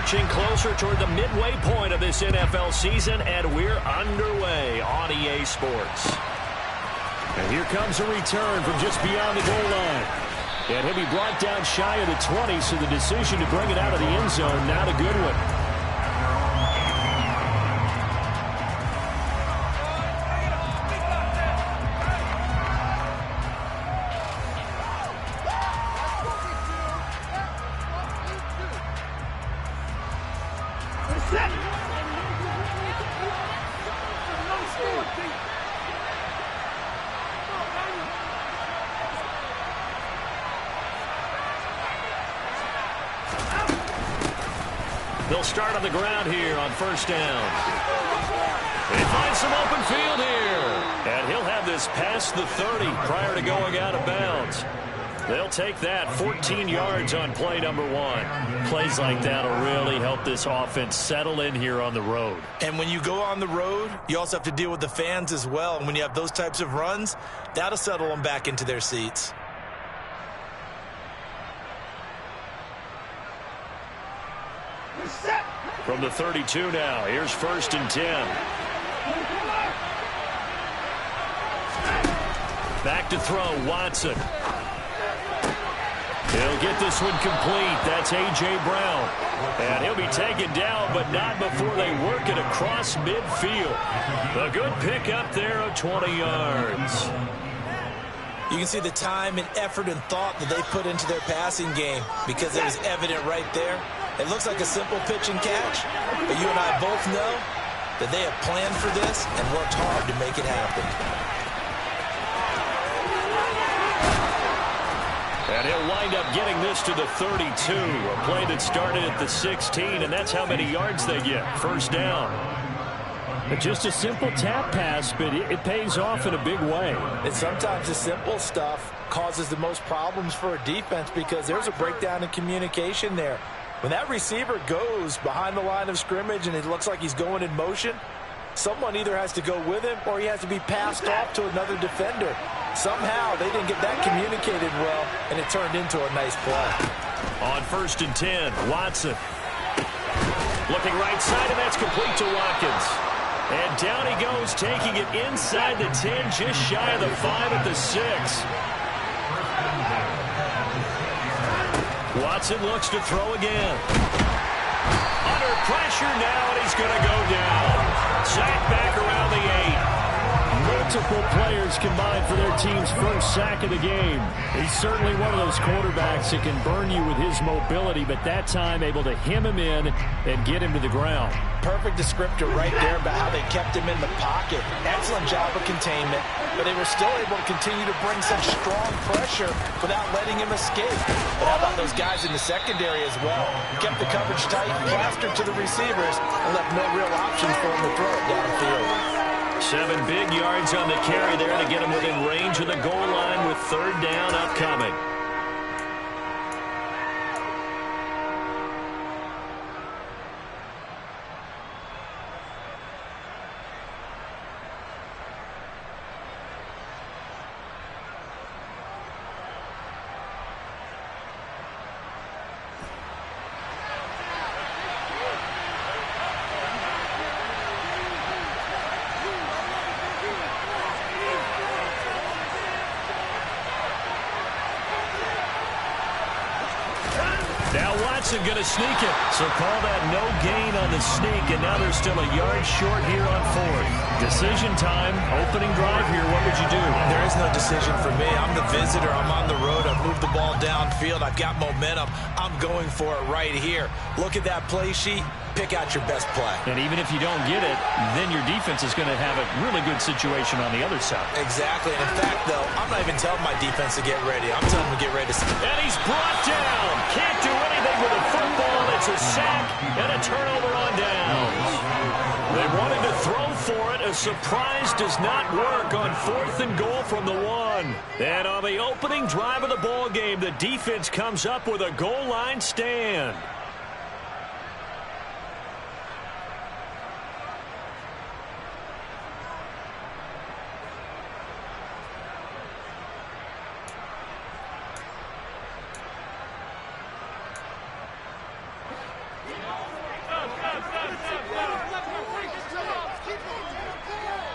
Marching closer toward the midway point of this NFL season, and we're underway on EA Sports. And here comes a return from just beyond the goal line. And he'll be brought down shy of the 20, so the decision to bring it out of the end zone, not a good one. They'll start on the ground here on first down. They find some open field here. And he'll have this past the 30 prior to going out of bounds. They'll take that 14 yards on play number 1. Plays like that will really help this offense settle in here on the road. And when you go on the road, you also have to deal with the fans as well. And when you have those types of runs, that'll settle them back into their seats. From the 32 now, here's first and 10. Back to throw, Watson. He'll get this one complete. That's A.J. Brown. And he'll be taken down, but not before they work it across midfield. A good pickup there of 20 yards. You can see the time and effort and thought that they put into their passing game because it was evident right there. It looks like a simple pitch and catch, but you and I both know that they have planned for this and worked hard to make it happen. And he'll wind up getting this to the 32, a play that started at the 16, and that's how many yards they get. First down. But just a simple tap pass, but it pays off in a big way. And sometimes the simple stuff causes the most problems for a defense because there's a breakdown in communication there. When that receiver goes behind the line of scrimmage and it looks like he's going in motion, someone either has to go with him or he has to be passed off to another defender. Somehow they didn't get that communicated well, and it turned into a nice play. On first and 10, Watson. Looking right side, and that's complete to Watkins. And down he goes, taking it inside the 10, just shy of the 5 at the 6. Watson looks to throw again. Under pressure now, and he's going to go down. Sacked back around the 8. Multiple players combined for their team's first sack of the game. He's certainly one of those quarterbacks that can burn you with his mobility, but that time able to hem him in and get him to the ground. Perfect descriptor right there about how they kept him in the pocket. Excellent job of containment, but they were still able to continue to bring such strong pressure without letting him escape. But how about those guys in the secondary as well? Kept the coverage tight, plastered to the receivers, and left no real options for him to throw it downfield. 7 big yards on the carry there to get him within range of the goal line with third down upcoming. Going to sneak it. So call that no gain on the sneak, and now they're still a yard short here on fourth. Decision time. Opening drive here. What would you do? There is no decision for me. I'm the visitor. I'm on the road. I've moved the ball downfield. I've got momentum. I'm going for it right here. Look at that play sheet. Pick out your best play. And even if you don't get it, then your defense is going to have a really good situation on the other side. Exactly. And in fact, though, I'm not even telling my defense to get ready. I'm telling them to get ready to... And he's brought down. Can't do anything with a football. It's a sack and a turnover on downs. They wanted to throw for it. A surprise does not work on 4th and goal from the 1. And on the opening drive of the ball game, the defense comes up with a goal line stand.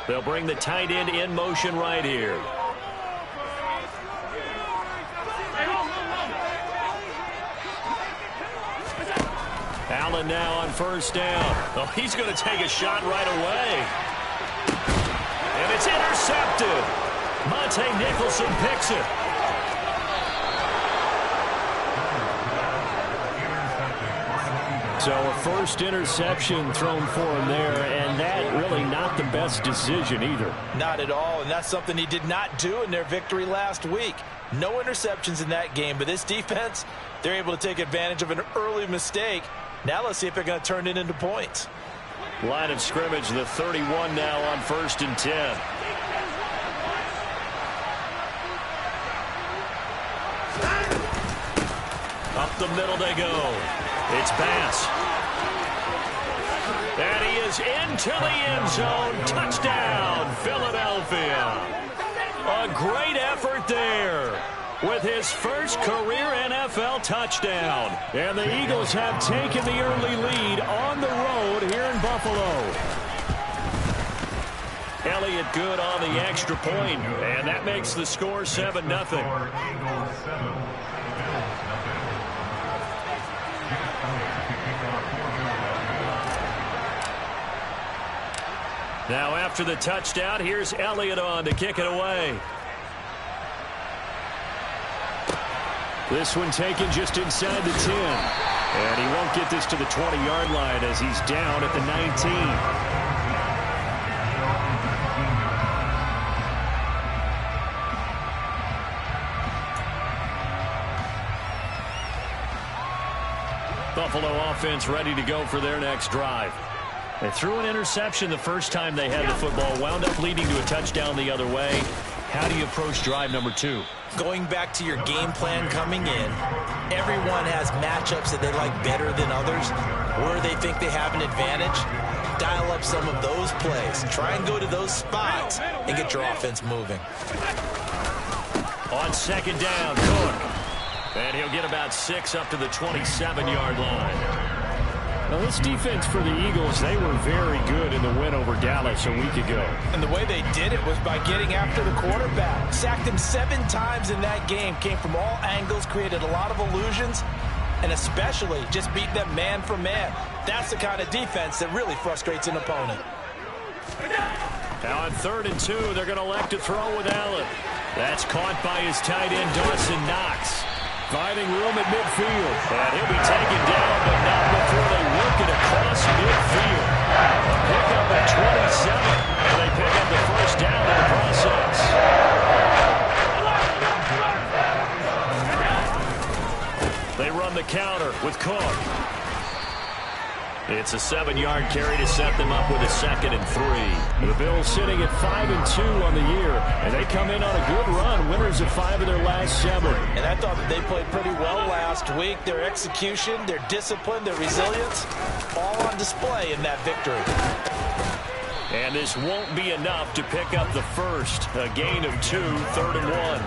They'll bring the tight end in motion right here. Allen now on first down. Oh, he's going to take a shot right away. And it's intercepted. Monte Nicholson picks it. So a first interception thrown for him there, and that really not the best decision either. Not at all, and that's something he did not do in their victory last week. No interceptions in that game, but this defense, they're able to take advantage of an early mistake. Now let's see if they're going to turn it into points. Line of scrimmage, the 31 now on 1st and 10. Up the middle they go. It's Bass. And he is into the end zone. Touchdown, Philadelphia. A great effort there with his first career NFL touchdown. And the Eagles have taken the early lead on the road here in Buffalo. Elliott good on the extra point, and that makes the score 7-0. Now after the touchdown, here's Elliott on to kick it away. This one taken just inside the 10. And he won't get this to the 20-yard line as he's down at the 19. Buffalo offense ready to go for their next drive. They threw an interception the first time they had the football, wound up leading to a touchdown the other way. How do you approach drive number 2? Going back to your game plan coming in, everyone has matchups that they like better than others, where they think they have an advantage. Dial up some of those plays. Try and go to those spots and get your offense moving. On second down, Cook. And he'll get about 6 up to the 27-yard line. Now, this defense for the Eagles, they were very good in the win over Dallas a week ago. And the way they did it was by getting after the quarterback. Sacked him 7 times in that game. Came from all angles, created a lot of illusions, and especially just beat them man for man. That's the kind of defense that really frustrates an opponent. Now on 3rd and 2, they're going to elect to throw with Allen. That's caught by his tight end, Dawson Knox. Finding room at midfield. And he'll be taken down, but not before they work it across midfield. A pickup at 27. And they pick up the first down in the process. They run the counter with Cook. It's a 7-yard carry to set them up with a 2nd and 3. The Bills sitting at 5-2 on the year, and they come in on a good run, winners of 5 of their last 7. And I thought that they played pretty well last week. Their execution, their discipline, their resilience, all on display in that victory. And this won't be enough to pick up the first. A gain of 2, 3rd and 1.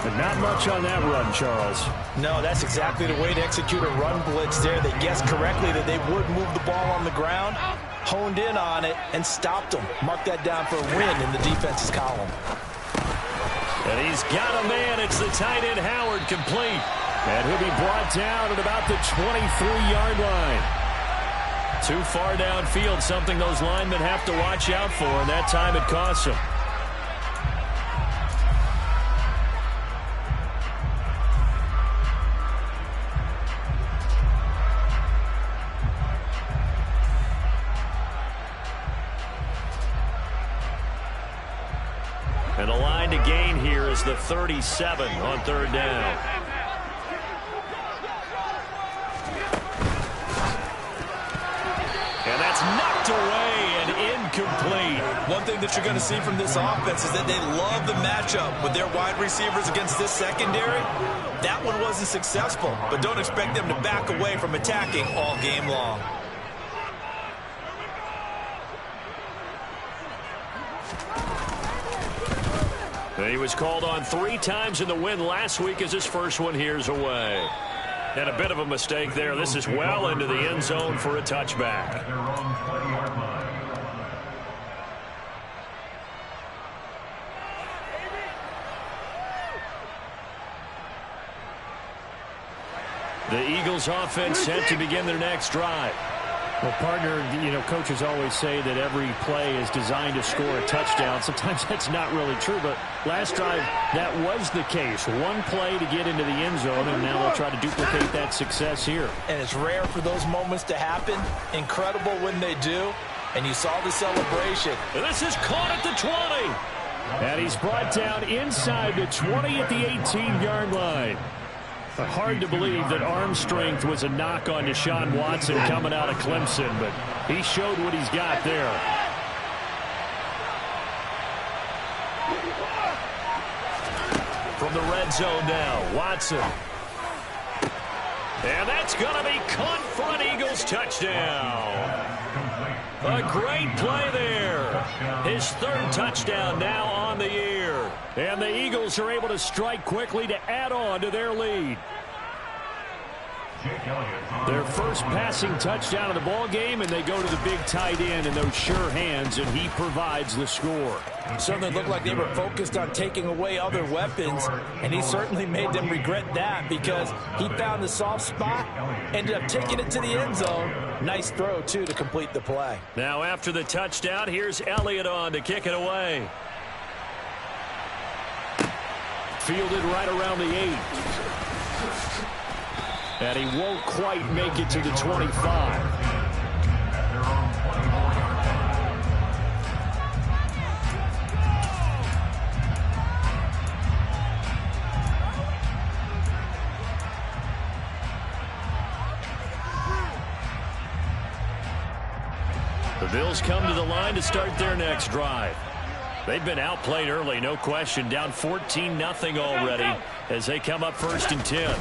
But not much on that run, Charles. No, that's exactly the way to execute a run blitz there. They guessed correctly that they would move the ball on the ground, honed in on it, and stopped them. Mark that down for a win in the defense's column. And he's got a man. It's the tight end, Howard, complete. And he'll be brought down at about the 23-yard line. Too far downfield, something those linemen have to watch out for, and that time it costs them. And the line to gain here is the 37 on 3rd down. And that's knocked away and incomplete. One thing that you're going to see from this offense is that they love the matchup with their wide receivers against this secondary. That one wasn't successful, but don't expect them to back away from attacking all game long. He was called on 3 times in the win last week as his first one here's away. And a bit of a mistake there. This is well into the end zone for a touchback. The Eagles offense set to begin their next drive. Well, partner, coaches always say that every play is designed to score a touchdown. Sometimes that's not really true, but last drive, that was the case. One play to get into the end zone, and now they'll try to duplicate that success here. And it's rare for those moments to happen. Incredible when they do. And you saw the celebration. This is caught at the 20. And he's brought down inside the 20 at the 18-yard line. Hard to believe that arm strength was a knock on Deshaun Watson coming out of Clemson, but he showed what he's got there. From the red zone now, Watson. And that's going to be caught for an Eagles touchdown. A great play there. His third touchdown now on the year. And the Eagles are able to strike quickly to add on to their lead. Their first passing touchdown of the ball game, and they go to the big tight end in those sure hands, and he provides the score. Certainly looked like they were focused on taking away other weapons, and he certainly made them regret that because he found the soft spot, ended up taking it to the end zone. Nice throw, too, to complete the play. Now after the touchdown, here's Elliott on to kick it away. Fielded right around the 8. And he won't quite make it to the 25. The Bills come to the line to start their next drive. They've been outplayed early, no question. Down 14-0 already as they come up 1st and 10.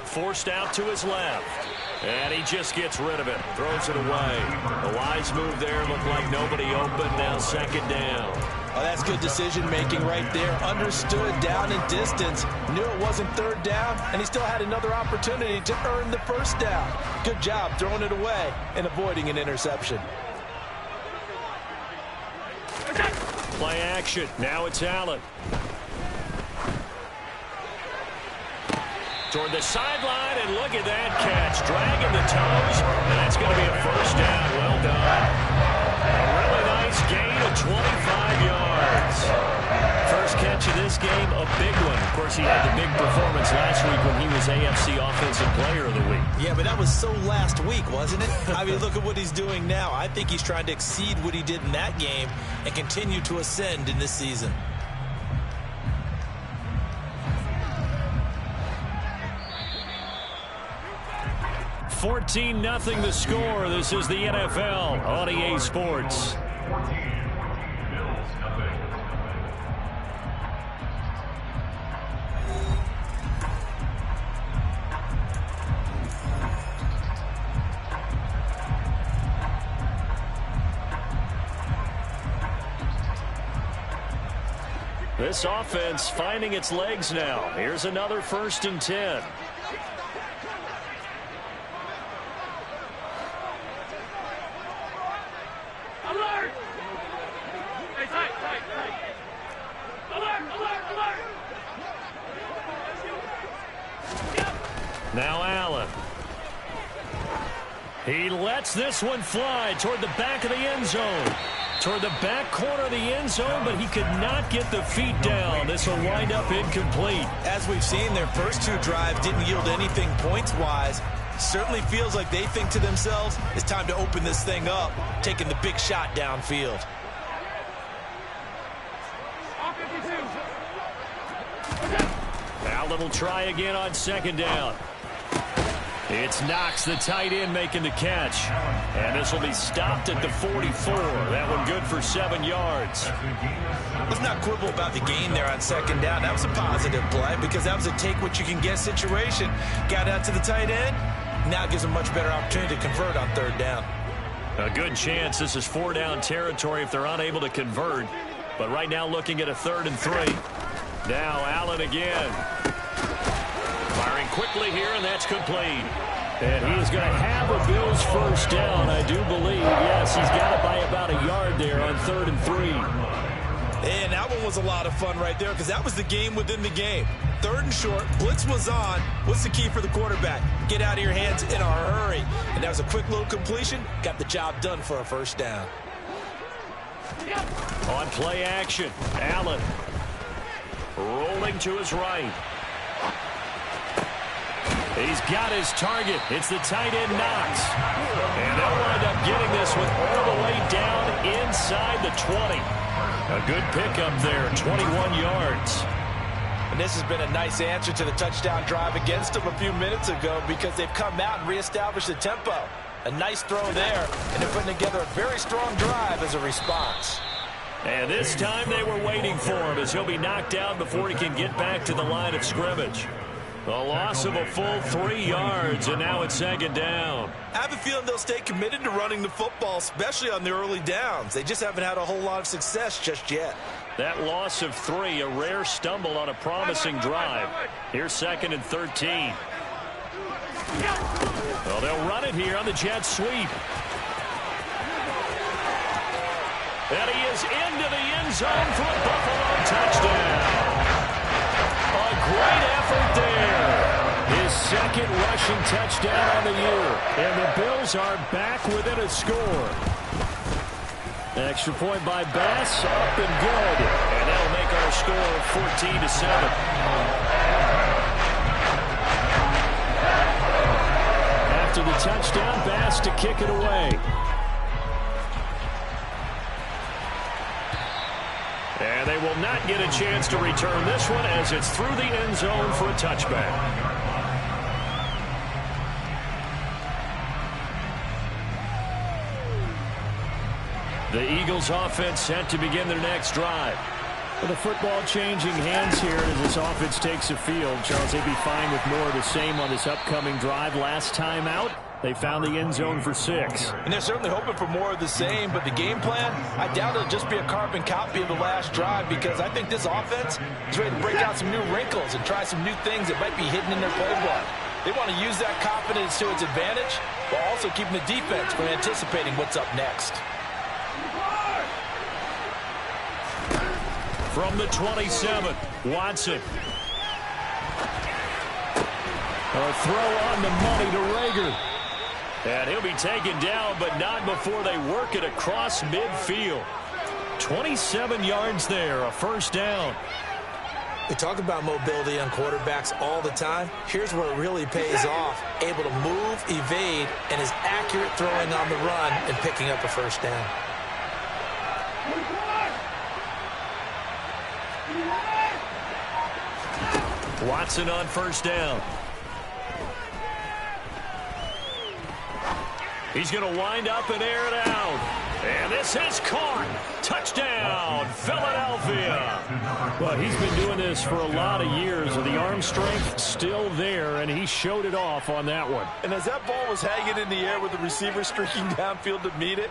Forced out to his left. And he just gets rid of it. Throws it away. A wise move there. Looked like nobody open. Now 2nd down. Oh, that's good decision-making right there. Understood down and distance. Knew it wasn't 3rd down, and he still had another opportunity to earn the 1st down. Good job throwing it away and avoiding an interception. Play action. Now it's Allen. Toward the sideline, and look at that catch. Dragging the toes, and that's going to be a 1st down. Well done. A really nice gain of 25 yards. First catch of this game, a big one. Of course, he had the big performance last week when he was AFC Offensive Player of the Week. Yeah, but that was so last week, wasn't it? I mean, look at what he's doing now. I think he's trying to exceed what he did in that game and continue to ascend in this season. $14-0 the score. This is the NFL on EA Sports. This offense finding its legs now. Here's another 1st and 10. Now Allen. He lets this one fly toward the back of the end zone. Toward the back corner of the end zone, but he could not get the feet down. This will wind up incomplete. As we've seen, their first 2 drives didn't yield anything points-wise. Certainly feels like they think to themselves, it's time to open this thing up, taking the big shot downfield. Allen will try again on 2nd down. It's Knox, the tight end, making the catch. And this will be stopped at the 44. That one good for 7 yards. Let's not quibble about the gain there on 2nd down. That was a positive play because that was a take-what-you-can-get situation. Got out to the tight end. Now gives a much better opportunity to convert on 3rd down. A good chance this is 4-down territory if they're unable to convert. But right now looking at a 3rd and 3. Now Allen again. Firing quickly here, and that's complete. And he is going to have a Bills 1st down, I do believe. Yes, he's got it by about a yard there on 3rd and 3. And that one was a lot of fun right there because that was the game within the game. 3rd and short, blitz was on. What's the key for the quarterback? Get out of your hands in a hurry. And that was a quick little completion. Got the job done for a first down. On play action, Allen rolling to his right. He's got his target. It's the tight end Knox. And they'll wind up getting this one all the way down inside the 20. A good pickup there, 21 yards. And this has been a nice answer to the touchdown drive against them a few minutes ago because they've come out and reestablished the tempo. A nice throw there, and they're putting together a very strong drive as a response. And this time they were waiting for him as he'll be knocked down before he can get back to the line of scrimmage. A loss of a full 3 yards, and now it's 2nd down. I have a feeling they'll stay committed to running the football, especially on the early downs. They just haven't had a whole lot of success just yet. That loss of 3, a rare stumble on a promising drive. Here's 2nd and 13. Well, they'll run it here on the jet sweep. And he is into the end zone for a Buffalo touchdown. A great effort there. His 2nd rushing touchdown on the year. And the Bills are back within a score. Extra point by Bass, up and good. And that'll make our score 14-7. After the touchdown, Bass to kick it away. And they will not get a chance to return this one as it's through the end zone for a touchback. The Eagles offense set to begin their next drive. With the football changing hands here as this offense takes the field. Charles, they'd be fine with more of the same on this upcoming drive. Last time out, they found the end zone for 6. And they're certainly hoping for more of the same, but the game plan, I doubt it'll just be a carbon copy of the last drive because I think this offense is ready to break out some new wrinkles and try some new things that might be hidden in their playbook. They want to use that confidence to its advantage while also keeping the defense from anticipating what's up next. From the 27, Watson. A throw on the money to Rager. And he'll be taken down, but not before they work it across midfield. 27 yards there, a first down. We talk about mobility on quarterbacks all the time. Here's where it really pays off. Able to move, evade, and is accurate throwing on the run and picking up a first down. Watson on first down. He's going to wind up and air it out. And this is caught. Touchdown, Philadelphia. Well, he's been doing this for a lot of years with the arm strength still there, and he showed it off on that one. And as that ball was hanging in the air with the receiver streaking downfield to meet it,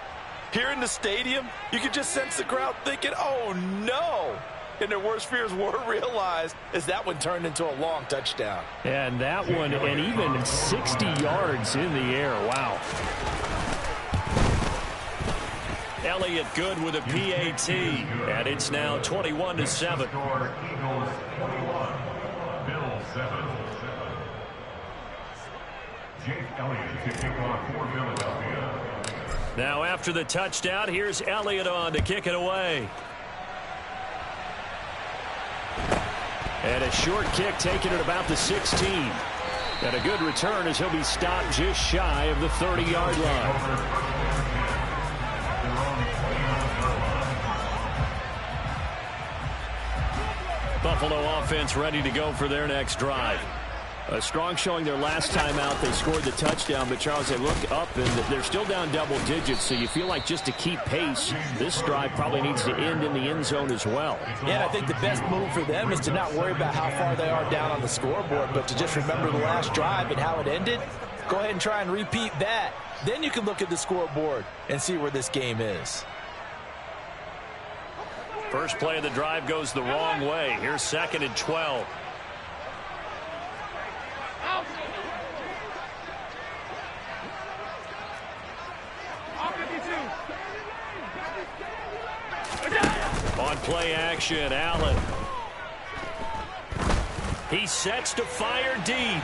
here in the stadium, you could just sense the crowd thinking, oh, no. And their worst fears were realized as that one turned into a long touchdown. And that one, and even 60 yards in the air. Wow. Elliott good with a PAT, and it's now 21-7. Eagles 21, Bills 7. Jake Elliott to kick off for Philadelphia. Now after the touchdown, here's Elliott on to kick it away. And a short kick taken at about the 16. And a good return as he'll be stopped just shy of the 30-yard line. Buffalo offense ready to go for their next drive. A strong showing their last time out. They scored the touchdown, but Charles, they look up and they're still down double digits, so you feel like just to keep pace, this drive probably needs to end in the end zone as well. Yeah, and I think the best move for them is to not worry about how far they are down on the scoreboard, but to just remember the last drive and how it ended. Go ahead and try and repeat that. Then you can look at the scoreboard and see where this game is. First play of the drive goes the wrong way. Here's 2nd and 12. On play action, Allen. He sets to fire deep.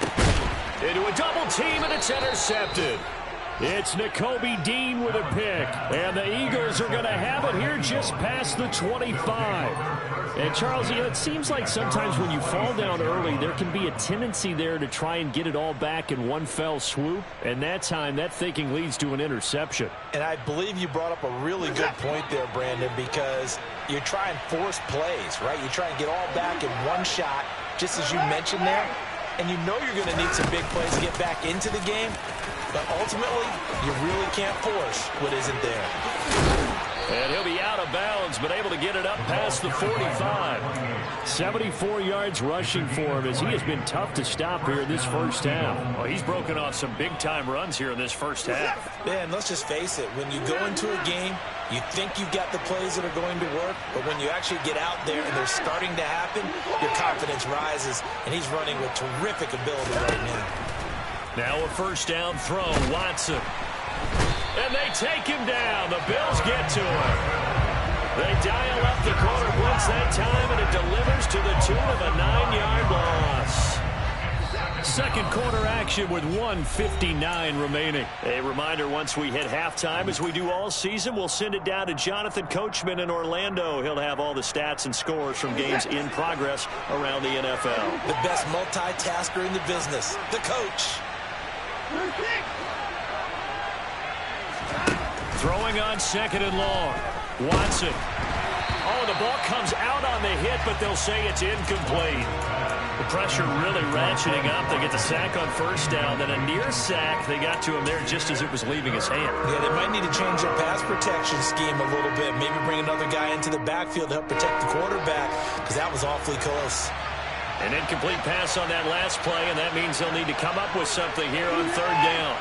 Into a double team, and it's intercepted. It's Nakobe Dean with a pick, and the Eagles are going to have it here just past the 25. And, Charles, it seems like sometimes when you fall down early, there can be a tendency there to try and get it all back in one fell swoop, and that time that thinking leads to an interception. And I believe you brought up a really good point there, Brandon, because you're trying force plays, right? You try and get all back in one shot, just as you mentioned there, and you know you're going to need some big plays to get back into the game. But ultimately, you really can't force what isn't there. And he'll be out of bounds, but able to get it up past the 45. 74 yards rushing for him as he has been tough to stop here in this first half. Well, he's broken off some big-time runs here in this first half. Yeah, and let's just face it. When you go into a game, you think you've got the plays that are going to work, but when you actually get out there and they're starting to happen, your confidence rises, and he's running with terrific ability right now. Now a first down throw, Watson. And they take him down. The Bills get to him. They dial up the quarter blitz that time, and it delivers to the tune of a 9-yard loss. Second quarter action with 1:59 remaining. A reminder, once we hit halftime, as we do all season, we'll send it down to Jonathan Coachman in Orlando. He'll have all the stats and scores from games in progress around the NFL. The best multitasker in the business, the coach. Throwing on second and long. Watson. Oh, the ball comes out on the hit, but they'll say it's incomplete. The pressure really ratcheting up. They get the sack on first down. Then a near sack. They got to him there just as it was leaving his hand. Yeah, they might need to change their pass protection scheme a little bit. Maybe bring another guy into the backfield to help protect the quarterback, because that was awfully close. An incomplete pass on that last play, and that means they'll need to come up with something here on third down.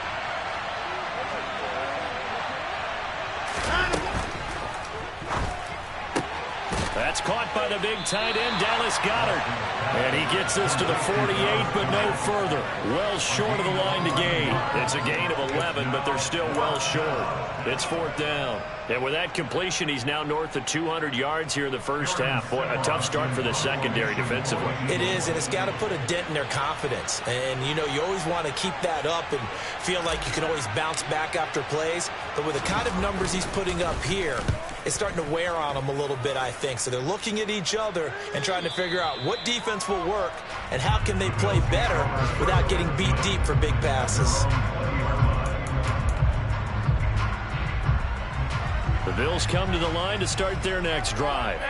That's caught by the big tight end, Dallas Goedert. And he gets this to the 48, but no further. Well short of the line to gain. It's a gain of 11, but they're still well short. It's fourth down. And with that completion, he's now north of 200 yards here in the first half. Boy, a tough start for the secondary defensively. It is, and it's got to put a dent in their confidence. And, you know, you always want to keep that up and feel like you can always bounce back after plays. But with the kind of numbers he's putting up here, it's starting to wear on them a little bit, I think. So they're looking at each other and trying to figure out what defense will work and how can they play better without getting beat deep for big passes. The Bills come to the line to start their next drive.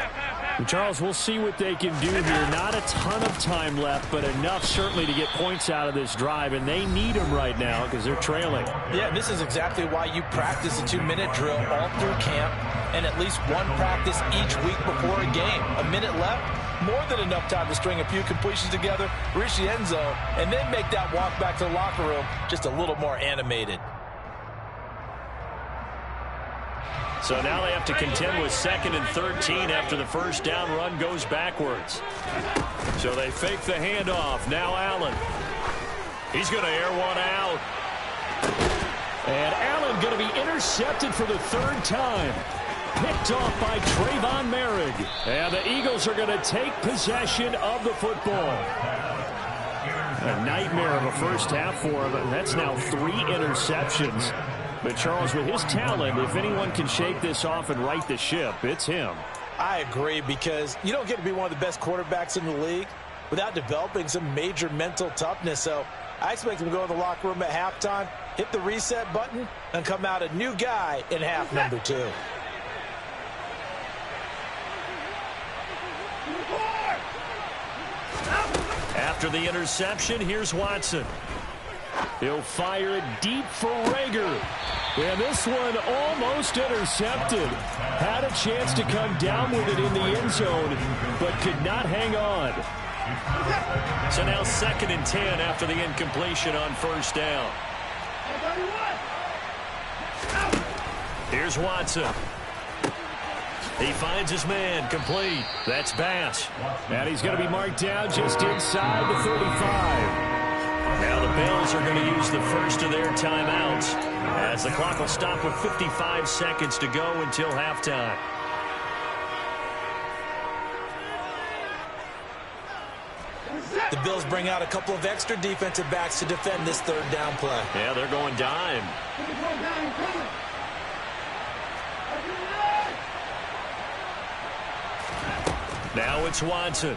And Charles, we'll see what they can do here. Not a ton of time left, but enough certainly to get points out of this drive, and they need them right now because they're trailing. Yeah, this is exactly why you practice a 2-minute drill all through camp and at least one practice each week before a game. A minute left, more than enough time to string a few completions together, reach the end zone, and then make that walk back to the locker room just a little more animated. So now they have to contend with 2nd and 13 after the first down run goes backwards. So they fake the handoff. Now Allen. He's going to air one out. And Allen going to be intercepted for the third time. Picked off by Trayvon Merrick. And the Eagles are going to take possession of the football. A nightmare of a first half for him. And that's now 3 interceptions. But, Charles, with his talent, if anyone can shake this off and right the ship, it's him. I agree, because you don't get to be one of the best quarterbacks in the league without developing some major mental toughness. So I expect him to go in the locker room at halftime, hit the reset button, and come out a new guy in half number 2. After the interception, here's Watson. He'll fire it deep for Rager. And this one almost intercepted. Had a chance to come down with it in the end zone, but could not hang on. So now 2nd and 10 after the incompletion on first down. Here's Watson. He finds his man, complete. That's Bass. And he's going to be marked down just inside the 35. Now the Bills are going to use the first of their timeouts as the clock will stop with 55 seconds to go until halftime. The Bills bring out a couple of extra defensive backs to defend this third down play. Yeah, they're going dime. Now it's Watson.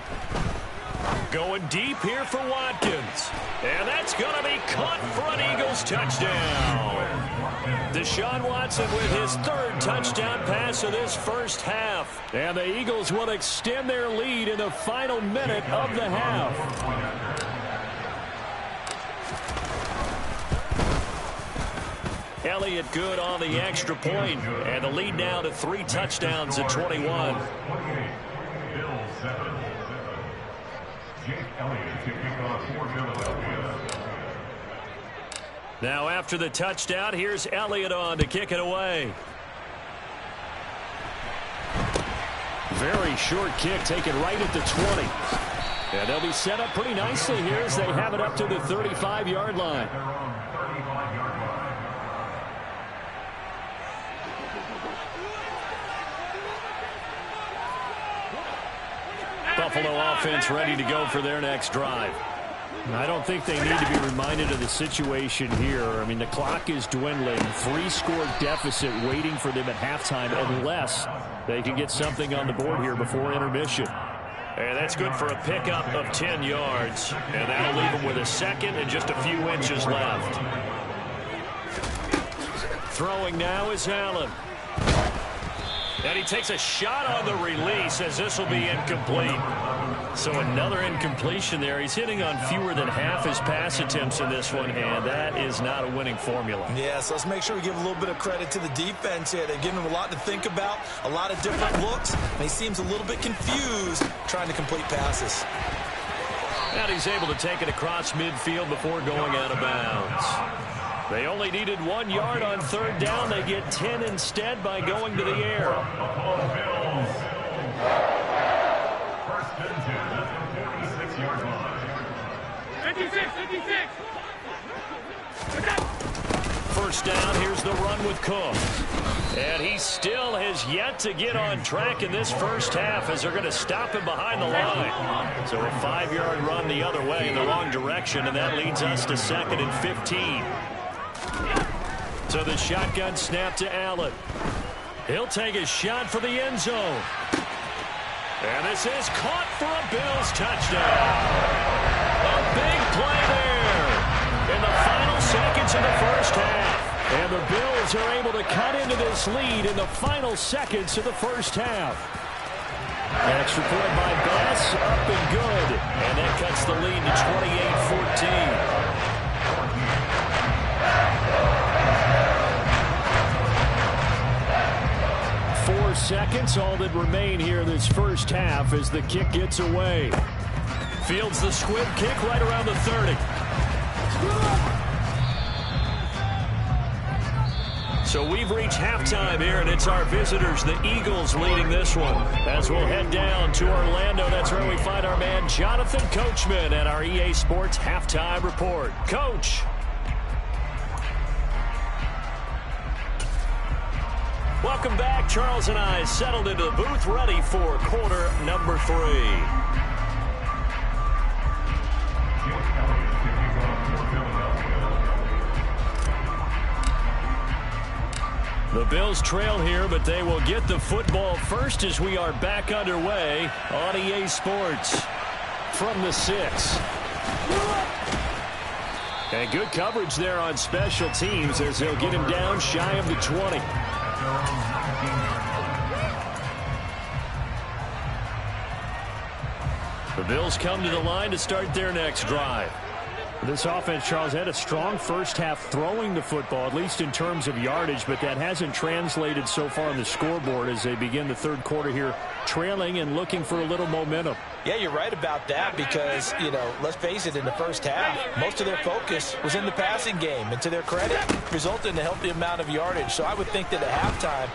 Going deep here for Watkins. And that's going to be caught for an Eagles touchdown. Deshaun Watson with his third touchdown pass of this first half. And the Eagles will extend their lead in the final minute of the half. Elliott good on the extra point, and the lead now to 3 touchdowns at 21. Now after the touchdown, here's Elliott on to kick it away. Very short kick taken right at the 20. And they'll be set up pretty nicely here as they have it up to the 35-yard line. Buffalo offense ready to go for their next drive. I don't think they need to be reminded of the situation here. I mean, the clock is dwindling. 3-score deficit waiting for them at halftime unless they can get something on the board here before intermission. And that's good for a pickup of 10 yards. And that'll leave them with a second and just a few inches left. Throwing now is Allen. And he takes a shot on the release as this will be incomplete. So another incompletion there. He's hitting on fewer than half his pass attempts in this one, and that is not a winning formula. Yeah, so let's make sure we give a little bit of credit to the defense here. They've given him a lot to think about, a lot of different looks, and he seems a little bit confused trying to complete passes. And he's able to take it across midfield before going out of bounds. They only needed 1 yard on third down. They get 10 instead by going to the air. First and 10 at the 46-yard line. 56. First down, here's the run with Cook. And he still has yet to get on track in this first half as they're going to stop him behind the line. So a 5-yard run the other way in the wrong direction, and that leads us to 2nd and 15. So the shotgun snap to Allen. He'll take a shot for the end zone. And this is caught for a Bills touchdown. A big play there in the final seconds of the first half. And the Bills are able to cut into this lead in the final seconds of the first half. Extra point by Bass, up and good. And that cuts the lead to 28-14. 4 seconds, all that remain here this first half as the kick gets away. Fields the squib kick right around the 30. So we've reached halftime here, and it's our visitors, the Eagles, leading this one. As we'll head down to Orlando, that's where we find our man Jonathan Coachman at our EA Sports Halftime Report. Coach. Welcome back. Charles and I settled into the booth, ready for quarter number 3. The Bills trail here, but they will get the football first as we are back underway on EA Sports from the 6. And good coverage there on special teams as they'll get him down shy of the 20. The Bills come to the line to start their next drive. This offense, Charles, had a strong first half throwing the football, at least in terms of yardage, but that hasn't translated so far on the scoreboard as they begin the third quarter here, trailing and looking for a little momentum. Yeah, you're right about that because, let's face it, in the first half, most of their focus was in the passing game. And to their credit, resulted in a healthy amount of yardage. So I would think that at halftime,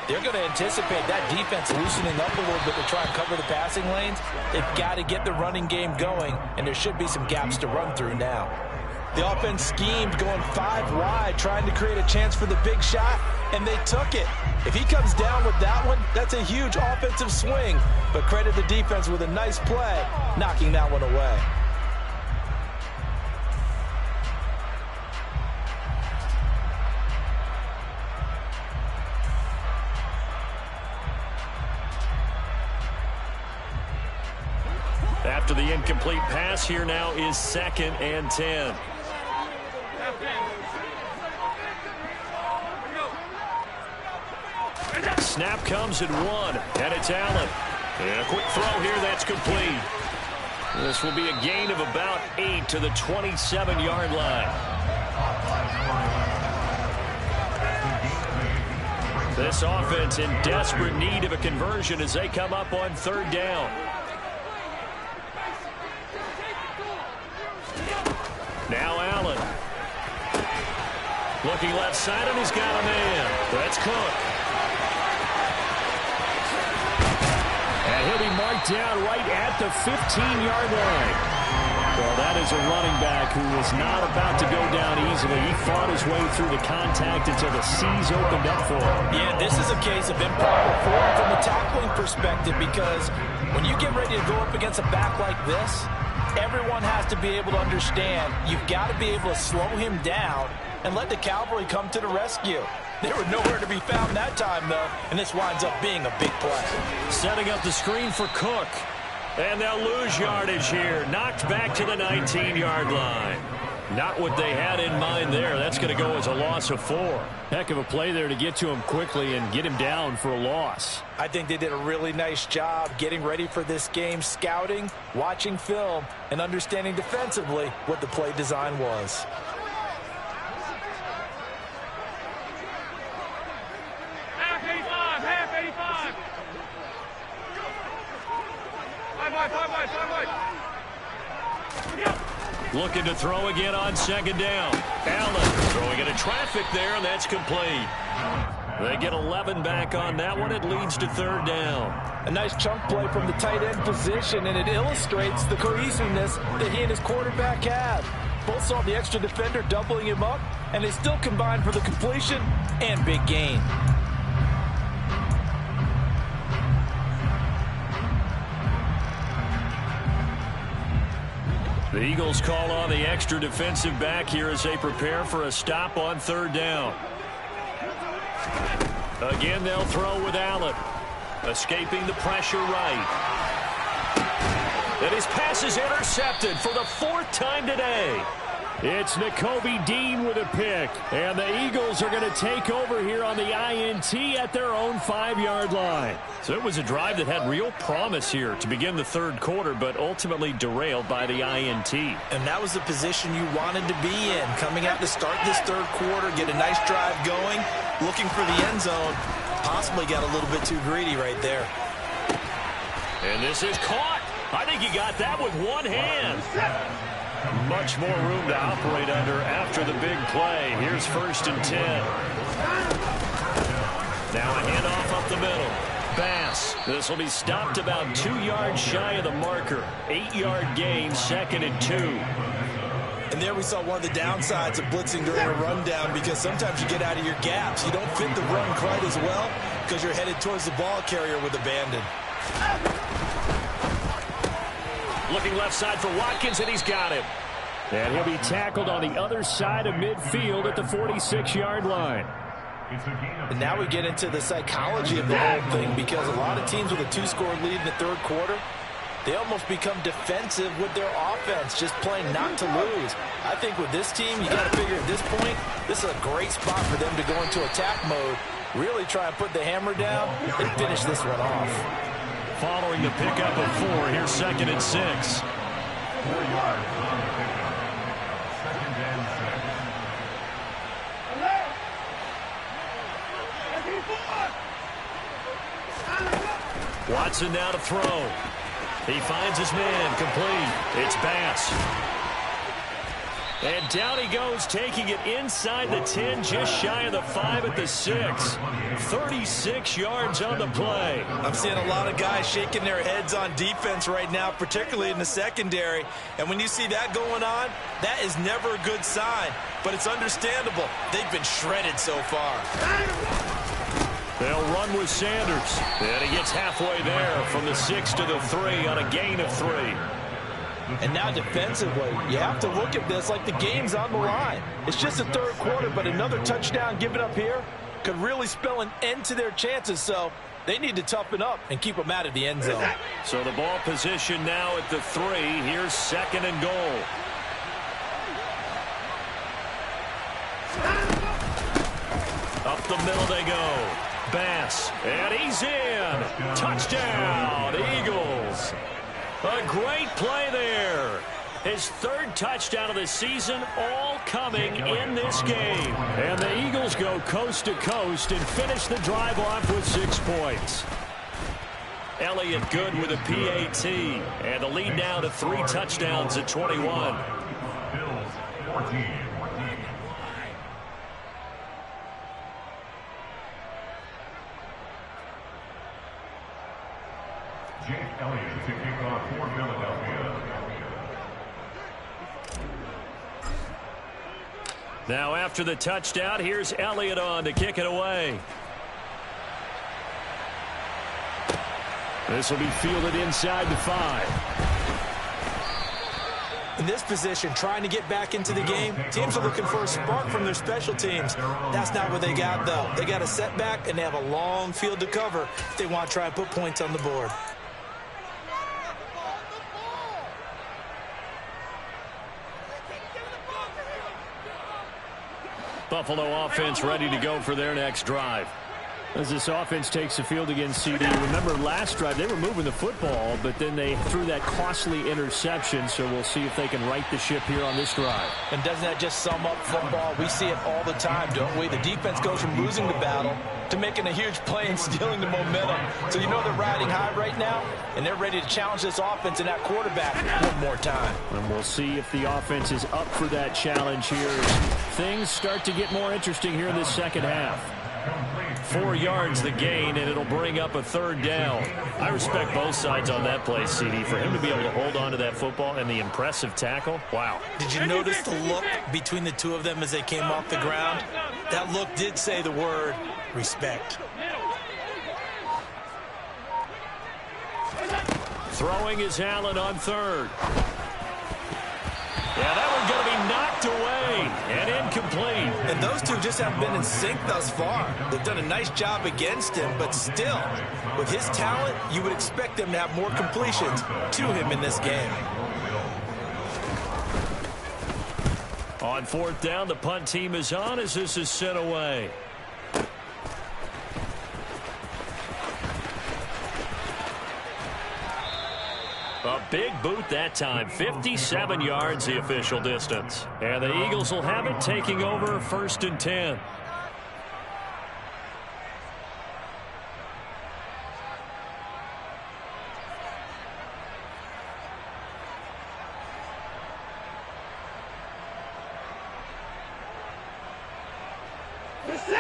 they're going to anticipate that defense loosening up a little bit to try and cover the passing lanes. They've got to get the running game going, and there should be some gaps to run through now. The offense schemed going 5 wide, trying to create a chance for the big shot, and they took it. If he comes down with that one, that's a huge offensive swing. But credit the defense with a nice play, knocking that one away. After the incomplete pass, here now is 2nd and 10. Snap comes at 1, and it's Allen. And a quick throw here that's complete. This will be a gain of about 8 to the 27-yard line. This offense in desperate need of a conversion as they come up on 3rd down. Now Allen. Looking left side, and he's got a man. That's Cook. And he'll be marked down right at the 15-yard line. Well, that is a running back who was not about to go down easily. He fought his way through the contact until the C's opened up for him. Yeah, this is a case of improper form from the tackling perspective, because when you get ready to go up against a back like this, everyone has to be able to understand you've got to be able to slow him down and let the cavalry come to the rescue. They were nowhere to be found that time, though, and this winds up being a big play. Setting up the screen for Cook. And they'll lose yardage here. Knocked back to the 19-yard line. Not what they had in mind there. That's going to go as a loss of 4. Heck of a play there to get to him quickly and get him down for a loss. I think they did a really nice job getting ready for this game, scouting, watching film, and understanding defensively what the play design was. Half 85, half 85. Looking to throw again on 2nd down. Allen throwing into traffic there, and that's complete. They get 11 back on that one. It leads to 3rd down. A nice chunk play from the tight end position, and it illustrates the cohesiveness that he and his quarterback have. Both saw the extra defender doubling him up, and they still combined for the completion and big gain. The Eagles call on the extra defensive back here as they prepare for a stop on 3rd down. Again, they'll throw with Allen. Escaping the pressure right. And his pass is intercepted for the 4th time today. It's Nakobe Dean with a pick. And the Eagles are going to take over here on the INT at their own 5-yard line. So it was a drive that had real promise here to begin the 3rd quarter, but ultimately derailed by the INT. And that was the position you wanted to be in. Coming out to start this 3rd quarter, get a nice drive going, looking for the end zone. Possibly got a little bit too greedy right there. And this is caught. I think he got that with one hand. Much more room to operate under after the big play. Here's 1st and 10. Now a handoff up the middle. Bass. This will be stopped about 2 yards shy of the marker. 8-yard gain, 2nd and 2. And there we saw one of the downsides of blitzing during a rundown, because sometimes you get out of your gaps. You don't fit the run quite as well because you're headed towards the ball carrier with abandon. Looking left side for Watkins, and he's got him. And he'll be tackled on the other side of midfield at the 46-yard line. And now we get into the psychology of the whole thing, because a lot of teams with a 2-score lead in the 3rd quarter, they almost become defensive with their offense, just playing not to lose. I think with this team, you got to figure at this point, this is a great spot for them to go into attack mode, really try and put the hammer down and finish this one off. Following the pickup of 4, here's 2nd and 6. 4 yards on the pickup. 2nd and 6. Watson now to throw. He finds his man, complete. It's Bass. And down he goes, taking it inside the 10, just shy of the 5 at the 6. 36 yards on the play. I'm seeing a lot of guys shaking their heads on defense right now, particularly in the secondary. And when you see that going on, that is never a good sign. But it's understandable. They've been shredded so far. They'll run with Sanders. And he gets halfway there from the 6 to the 3 on a gain of 3. And now defensively, you have to look at this like the game's on the line. It's just the 3rd quarter, but another touchdown given up here could really spell an end to their chances. So They need to toughen up and keep them out of the end zone. So the ball position now at the 3. Here's 2nd and goal. Up the middle they go. Bass, and he's in. Touchdown, Eagles. A great play there. His 3rd touchdown of the season, all coming in this game. And the Eagles go coast to coast and finish the drive off with 6 points. Elliott good with a PAT. And the lead now to 3 touchdowns at 21. Bills 14. Jake Elliott to kick off for Philadelphia. Now after the touchdown, here's Elliott on to kick it away. This will be fielded inside the 5. In this position, trying to get back into the game, teams are looking for a spark from their special teams. That's not what they got, though. They got a setback, and they have a long field to cover if they want to try and put points on the board. Buffalo offense ready to go for their next drive. As this offense takes the field against CD, remember last drive they were moving the football, but then they threw that costly interception, so we'll see if they can right the ship here on this drive. And doesn't that just sum up football? We see it all the time, don't we? The defense goes from losing the battle to making a huge play and stealing the momentum. So you know they're riding high right now, and they're ready to challenge this offense and that quarterback one more time. And we'll see if the offense is up for that challenge here as things start to get more interesting here in this second half. 4 yards the gain, and it'll bring up a 3rd down. I respect both sides on that play, CD. For him to be able to hold on to that football and the impressive tackle, wow. Did you notice the look between the two of them as they came off the ground? That look did say the word respect. Throwing is Allen on 3rd. Yeah, that one's going to be knocked away and incomplete. And those two just haven't been in sync thus far. They've done a nice job against him, but still, with his talent, you would expect them to have more completions to him in this game. On 4th down, the punt team is on as this is sent away. A big boot that time, 57 yards the official distance. And the Eagles will have it, taking over 1st and 10.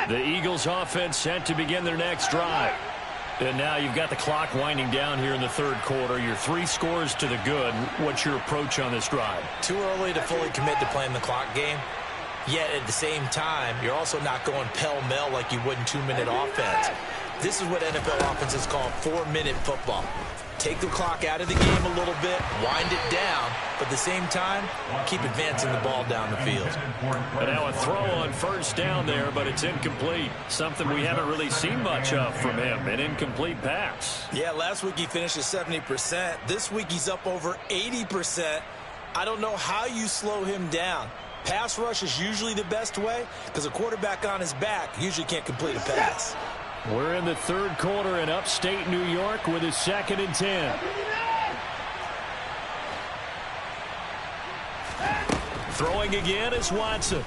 The Eagles offense set to begin their next drive. And now you've got the clock winding down here in the 3rd quarter. Your 3 scores to the good. What's your approach on this drive? Too early to fully commit to playing the clock game. Yet at the same time, you're also not going pell-mell like you would in 2-minute offense. This is what NFL offenses call 4-minute football. Take the clock out of the game a little bit, wind it down, but at the same time, keep advancing the ball down the field. And now a throw on 1st down there, but it's incomplete. Something we haven't really seen much of from him, an incomplete pass. Yeah, last week he finished at 70%. This week he's up over 80%. I don't know how you slow him down. Pass rush is usually the best way because a quarterback on his back usually can't complete a pass. We're in the 3rd quarter in upstate New York with a 2nd and 10. Throwing again is Watson.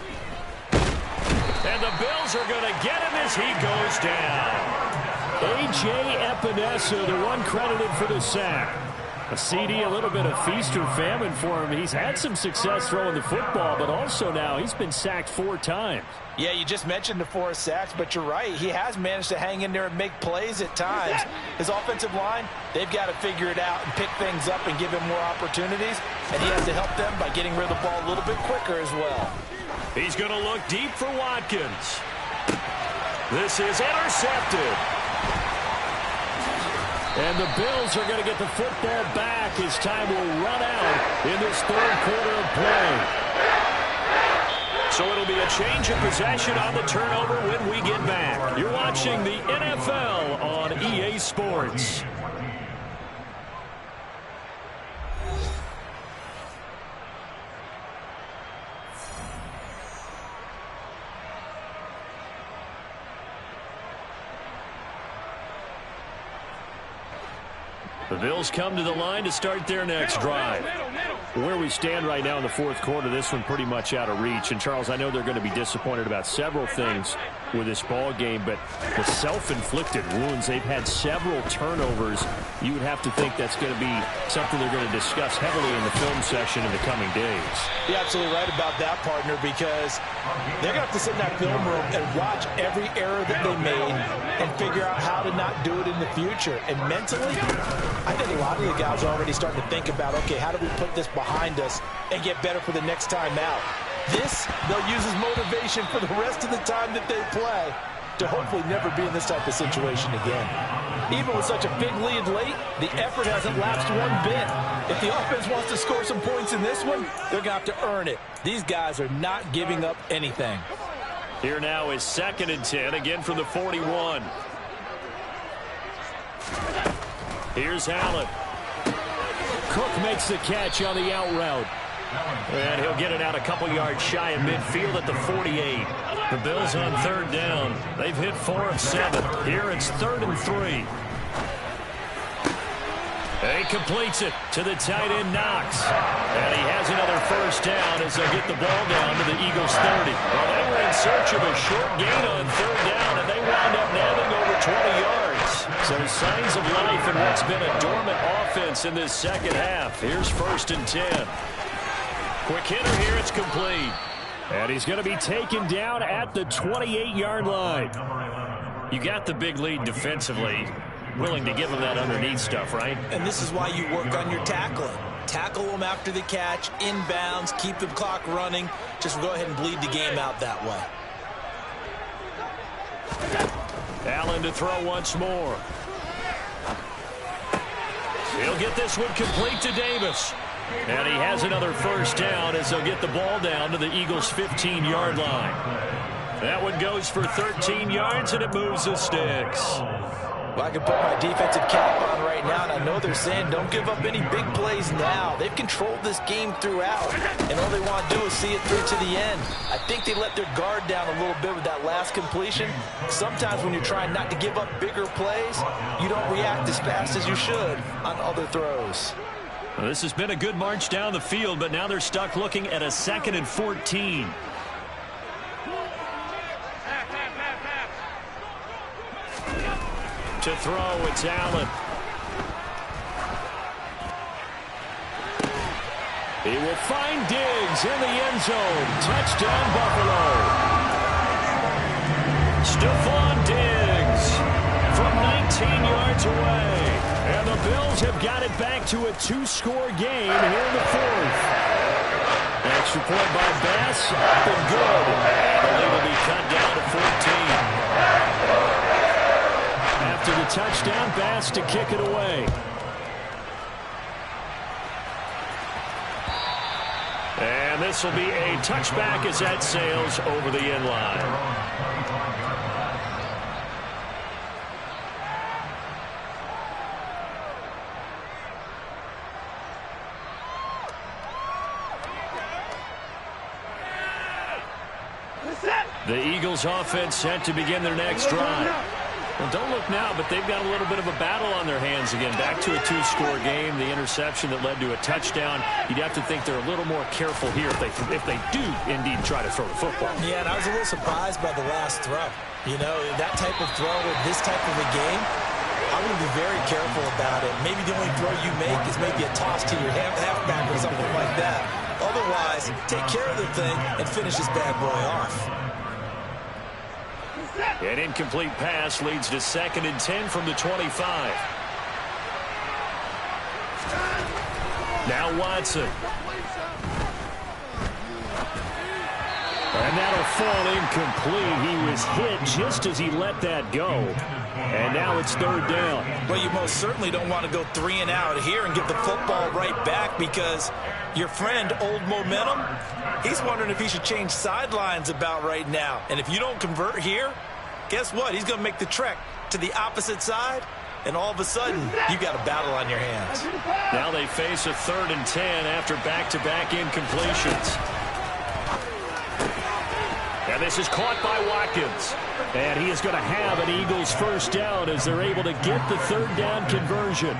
And the Bills are going to get him as he goes down. A.J. Epinesa, the one credited for the sack. A CD, a little bit of feast or famine for him. He's had some success throwing the football, but also now he's been sacked 4 times. Yeah, you just mentioned the 4 sacks, but you're right. He has managed to hang in there and make plays at times. His offensive line, they've got to figure it out and pick things up and give him more opportunities, and he has to help them by getting rid of the ball a little bit quicker as well. He's going to look deep for Watkins. This is intercepted. And the Bills are going to get the football back as time will run out in this 3rd quarter of play. So it'll be a change of possession on the turnover when we get back. You're watching the NFL on EA Sports. The Bills come to the line to start their next drive. Where we stand right now in the fourth quarter, this one pretty much out of reach. And, Charles, I know they're going to be disappointed about several things with this ball game, but the self-inflicted wounds, they've had several turnovers. You would have to think that's going to be something they're going to discuss heavily in the film session in the coming days. You're absolutely right about that, partner, because they're going to have to sit in that film room and watch every error that they made and figure out how to not do it in the future. And mentally, I think a lot of the guys are already starting to think about, okay, how do we put this behind us and get better for the next time out? This, they'll use as motivation for the rest of the time that they play to hopefully never be in this type of situation again. Even with such a big lead late, the effort hasn't lapsed one bit. If the offense wants to score some points in this one, they're going to have to earn it. These guys are not giving up anything. Here now is 2nd and 10, again from the 41. Here's Allen. Cook makes the catch on the out route. And he'll get it out a couple yards shy of midfield at the 48. The Bills on 3rd down. They've hit 4 of 7. Here it's 3rd and 3. He completes it to the tight end, Knox. And he has another 1st down as they'll get the ball down to the Eagles' 30. Well, they were in search of a short gain on 3rd down, and they wound up nabbing over 20 yards. So signs of life in what's been a dormant offense in this second half. Here's 1st and 10. Quick hitter here, it's complete. And he's going to be taken down at the 28-yard line. You got the big lead defensively. Willing to give him that underneath stuff, right? And this is why you work on your tackling. Tackle them after the catch, inbounds, keep the clock running. Just go ahead and bleed the game out that way. Allen to throw once more. He'll get this one complete to Davis. And he has another 1st down as they'll get the ball down to the Eagles' 15-yard line. That one goes for 13 yards, and it moves the sticks. Well, I can put my defensive cap on right now, and I know they're saying don't give up any big plays now. They've controlled this game throughout, and all they want to do is see it through to the end. I think they let their guard down a little bit with that last completion. Sometimes when you're trying not to give up bigger plays, you don't react as fast as you should on other throws. Well, this has been a good march down the field, but now they're stuck looking at a 2nd and 14. To throw, it's Allen. He will find Diggs in the end zone. Touchdown, Buffalo. Stephon Diggs from 19 yards away. And the Bills have got it back to a 2-score game here in the 4th. Extra point by Bass, up and good. And the lead will be cut down to 14. After the touchdown, Bass to kick it away. And this will be a touchback as that sails over the end line. The Eagles offense set to begin their next drive. Well, don't look now, but they've got a little bit of a battle on their hands again. Back to a 2-score game. The interception that led to a touchdown. You'd have to think they're a little more careful here if they do indeed try to throw the football. Yeah, and I was a little surprised by the last throw. You know, that type of throw with this type of a game, I would be very careful about it. Maybe the only throw you make is maybe a toss to your halfback or something like that. Otherwise, take care of the thing and finish this bad boy off. An incomplete pass leads to 2nd and 10 from the 25. Now Watson. And that'll fall incomplete. He was hit just as he let that go. And now it's third down. Well, you most certainly don't want to go 3 and out here and give the football right back, because your friend, Old Momentum, he's wondering if he should change sidelines about right now. And if you don't convert here, guess what? He's going to make the trek to the opposite side, and all of a sudden, you got a battle on your hands. Now they face a 3rd and 10 after back-to-back incompletions. And this is caught by Watkins. And he is going to have an Eagles first down as they're able to get the 3rd down conversion.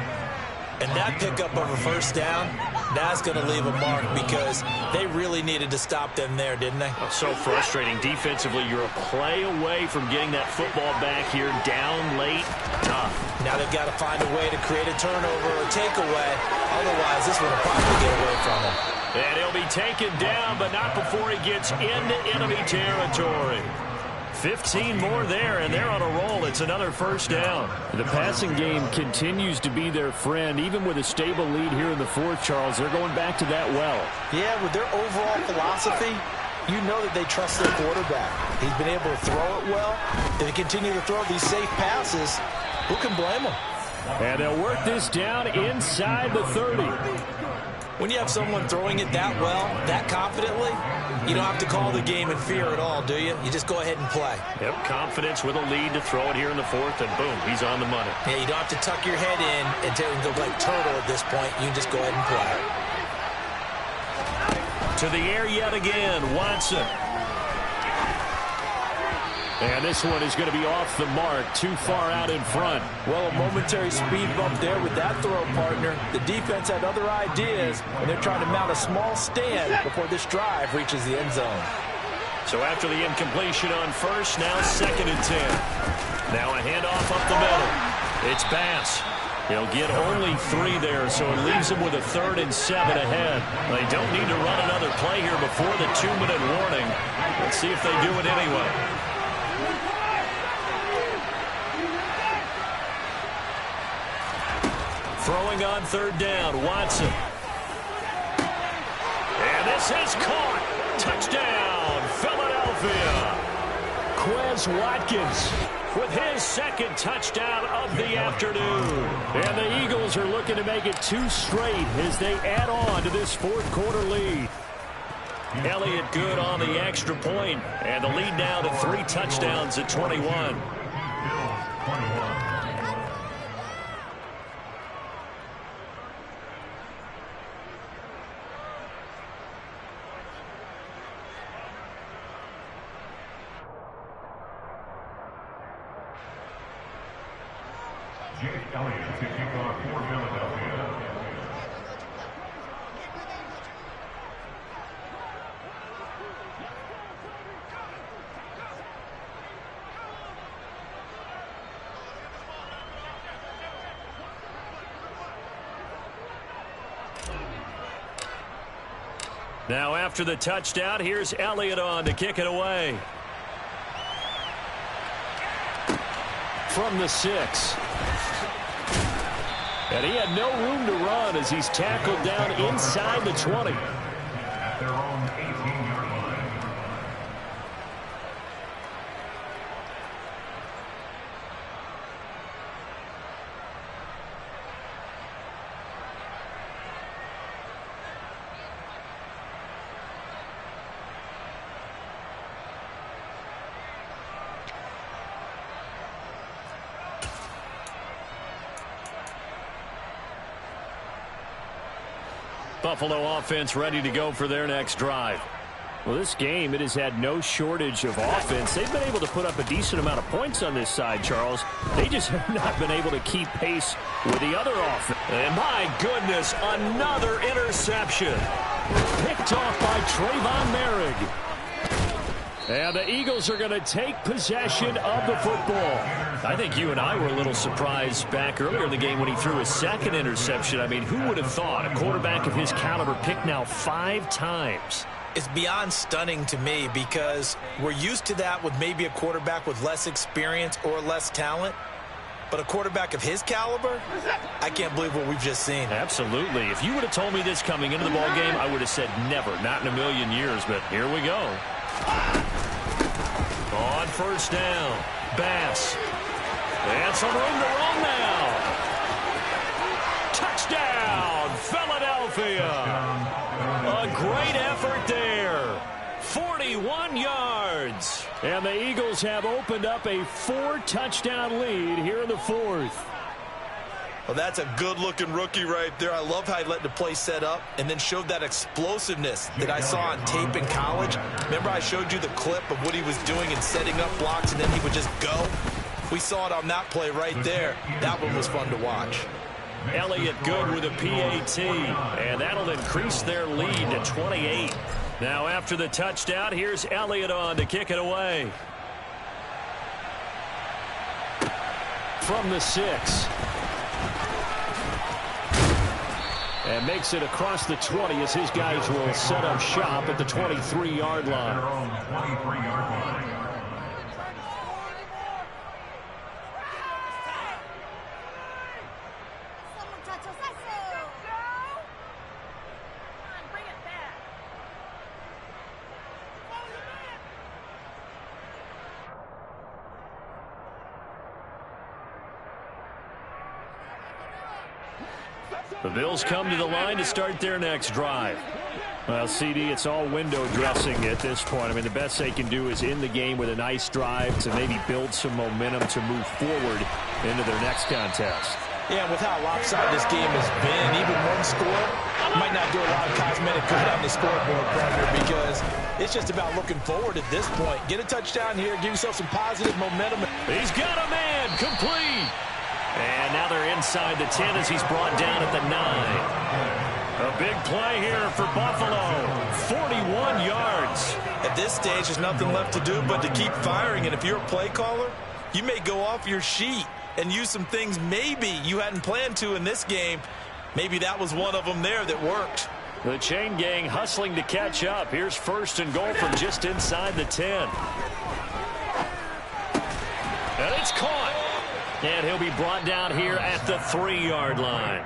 And that pickup of a first down, that's going to leave a mark, because they really needed to stop them there, didn't they? Oh, so frustrating. Defensively, you're a play away from getting that football back here, down late. Tough. Now they've got to find a way to create a turnover or takeaway. Otherwise, this one will probably get away from them. And he'll be taken down, but not before he gets into enemy territory. 15 more there, and they're on a roll. It's another first down. The passing game continues to be their friend. Even with a stable lead here in the 4th, Charles, they're going back to that well. Yeah, with their overall philosophy, you know that they trust their quarterback. He's been able to throw it well. If they continue to throw these safe passes, who can blame them? And they'll work this down inside the 30. When you have someone throwing it that well, that confidently, you don't have to call the game in fear at all, do you? You just go ahead and play. Yep, confidence with a lead to throw it here in the 4th, and boom, he's on the money. Yeah, you don't have to tuck your head in and go like turtle at this point. You just go ahead and play. To the air yet again, Watson. And this one is going to be off the mark, too far out in front. Well, a momentary speed bump there with that throw, partner. The defense had other ideas, and they're trying to mount a small stand before this drive reaches the end zone. So after the incompletion on first, now 2nd and 10. Now a handoff up the middle. It's Bass. He'll get only 3 there, so it leaves him with a 3rd and 7 ahead. They don't need to run another play here before the 2-minute warning. Let's see if they do it anyway. Throwing on 3rd down, Watson. And this is caught. Touchdown, Philadelphia. Quez Watkins with his 2nd touchdown of the afternoon. And the Eagles are looking to make it 2 straight as they add on to this 4th quarter lead. Elliott good on the extra point, and the lead now to 3 touchdowns at 21. Jake Elliott to kick off for Philadelphia. Now after the touchdown, here's Elliott on to kick it away. From the 6. And he had no room to run as he's tackled down inside the 20. At their own 18-yard line. Buffalo offense ready to go for their next drive. Well, this game, it has had no shortage of offense. They've been able to put up a decent amount of points on this side, Charles. They just have not been able to keep pace with the other offense. And my goodness, another interception. Picked off by Trayvon Merrick. And the Eagles are going to take possession of the football. I think you and I were a little surprised back earlier in the game when he threw his 2nd interception. I mean, who would have thought a quarterback of his caliber picked now 5 times? It's beyond stunning to me, because we're used to that with maybe a quarterback with less experience or less talent. But a quarterback of his caliber, I can't believe what we've just seen. Absolutely. If you would have told me this coming into the ballgame, I would have said never, not in a million years. But here we go. On first down, Bass. And some room to run now. Touchdown, Philadelphia. A great effort there. 41 yards. And the Eagles have opened up a 4-touchdown lead here in the fourth. Well, that's a good-looking rookie right there. I love how he let the play set up and then showed that explosiveness that I saw on tape in college. Remember I showed you the clip of what he was doing and setting up blocks, and then he would just go? We saw it on that play right there. That one was fun to watch. Elliott good with a PAT, and that'll increase their lead to 28. Now after the touchdown, here's Elliott on to kick it away. From the 6. And makes it across the 20 as his guys will set up shop at the 23-yard line. 23-yard line. The Bills come to the line to start their next drive. Well, CD, it's all window dressing at this point. I mean, the best they can do is in the game with a nice drive to maybe build some momentum to move forward into their next contest. Yeah, with how lopsided this game has been, even one score might not do a lot of cosmetic good on the scoreboard, Predator, because it's just about looking forward at this point. Get a touchdown here, give yourself some positive momentum. He's got a man, complete. And now they're inside the 10 as he's brought down at the 9. A big play here for Buffalo. 41 yards. At this stage, there's nothing left to do but to keep firing. And if you're a play caller, you may go off your sheet and use some things maybe you hadn't planned to in this game. Maybe that was one of them there that worked. The chain gang hustling to catch up. Here's first and goal from just inside the 10. And it's caught. And he'll be brought down here at the 3-yard line.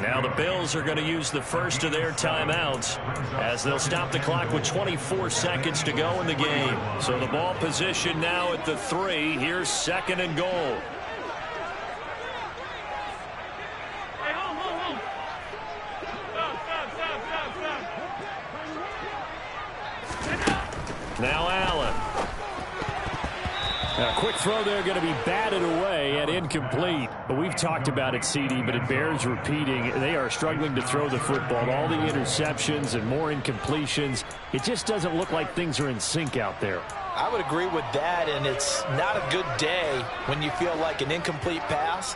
Now the Bills are going to use the first of their timeouts as they'll stop the clock with 24 seconds to go in the game. So the ball position now at the 3. Here's second and goal. Hey, hold. Stop. Now Allen. A quick throw there going to be batted away and incomplete. But we've talked about it, CD, but it bears repeating. They are struggling to throw the football. All the interceptions and more incompletions. It just doesn't look like things are in sync out there. I would agree with that, and it's not a good day when you feel like an incomplete pass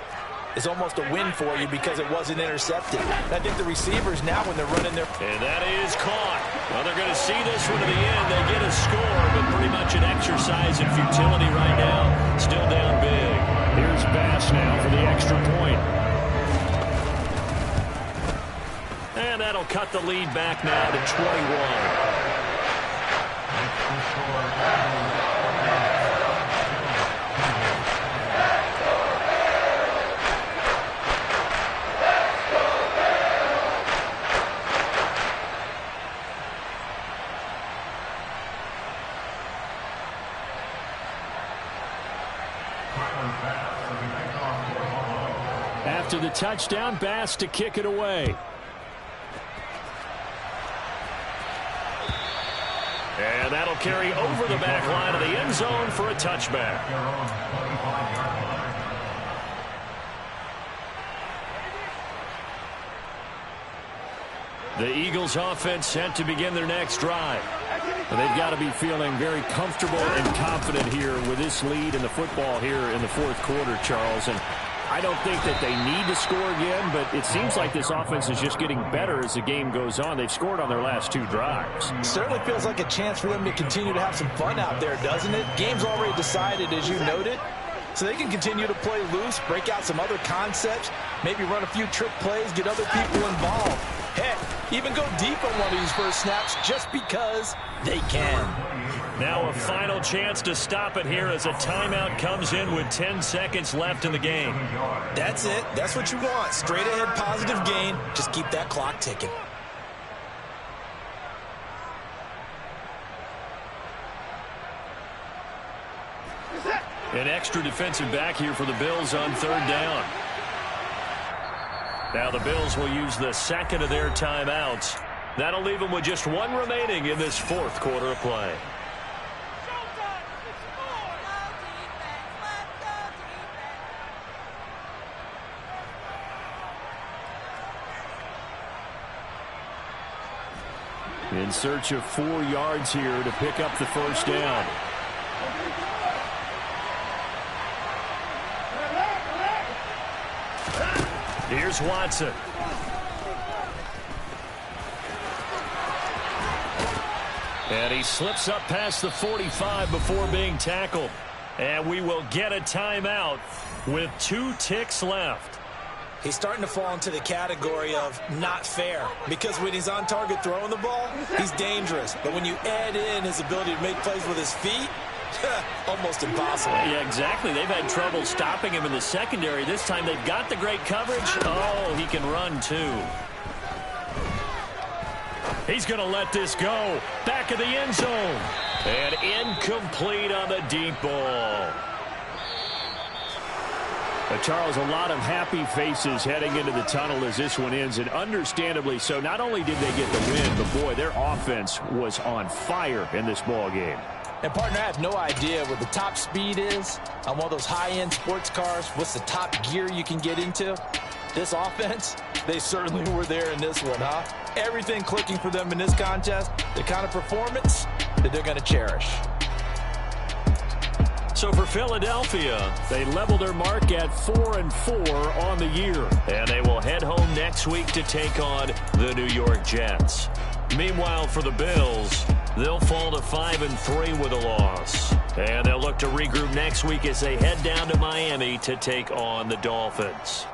is almost a win for you because it wasn't intercepted. I think the receivers now, when they're running their... And that is caught. Well, they're going to see this one to the end. They get a score, but pretty much an exercise in futility right now. Still down big. Here's Bass now for the extra point. And that'll cut the lead back now to 21. After the touchdown, Bass to kick it away. And that'll carry over the back line of the end zone for a touchback. The Eagles offense set to begin their next drive. They've got to be feeling very comfortable and confident here with this lead in the football here in the fourth quarter, Charles. And I don't think that they need to score again, but it seems like this offense is just getting better as the game goes on. They've scored on their last 2 drives. Certainly feels like a chance for them to continue to have some fun out there, doesn't it? Game's already decided, as you noted, so they can continue to play loose, break out some other concepts, maybe run a few trick plays, get other people involved. Heck, even go deep on one of these first snaps just because they can. Now a final chance to stop it here as a timeout comes in with 10 seconds left in the game. That's it. That's what you want. Straight ahead positive gain. Just keep that clock ticking. An extra defensive back here for the Bills on third down. Now the Bills will use the second of their timeouts. That'll leave them with just one remaining in this fourth quarter of play. In search of 4 yards here to pick up the first down. Here's Watson. And he slips up past the 45 before being tackled. And we will get a timeout with 2 ticks left. He's starting to fall into the category of not fair, because when he's on target throwing the ball, he's dangerous. But when you add in his ability to make plays with his feet, almost impossible. Yeah, exactly. They've had trouble stopping him in the secondary. This time they've got the great coverage. Oh, he can run too. He's going to let this go. Back of the end zone. And incomplete on the deep ball. Charles, a lot of happy faces heading into the tunnel as this one ends, and understandably so. Not only did they get the win, but boy, their offense was on fire in this ball game. And partner, I have no idea what the top speed is on one of those high-end sports cars. What's the top gear you can get into? This offense, they certainly were there in this one, huh? Everything clicking for them in this contest, the kind of performance that they're going to cherish. So for Philadelphia, They level their mark at 4-4 on the year. and they will head home next week to take on the New York Jets. Meanwhile, for the Bills, they'll fall to 5-3 with a loss. And they'll look to regroup next week as they head down to Miami to take on the Dolphins.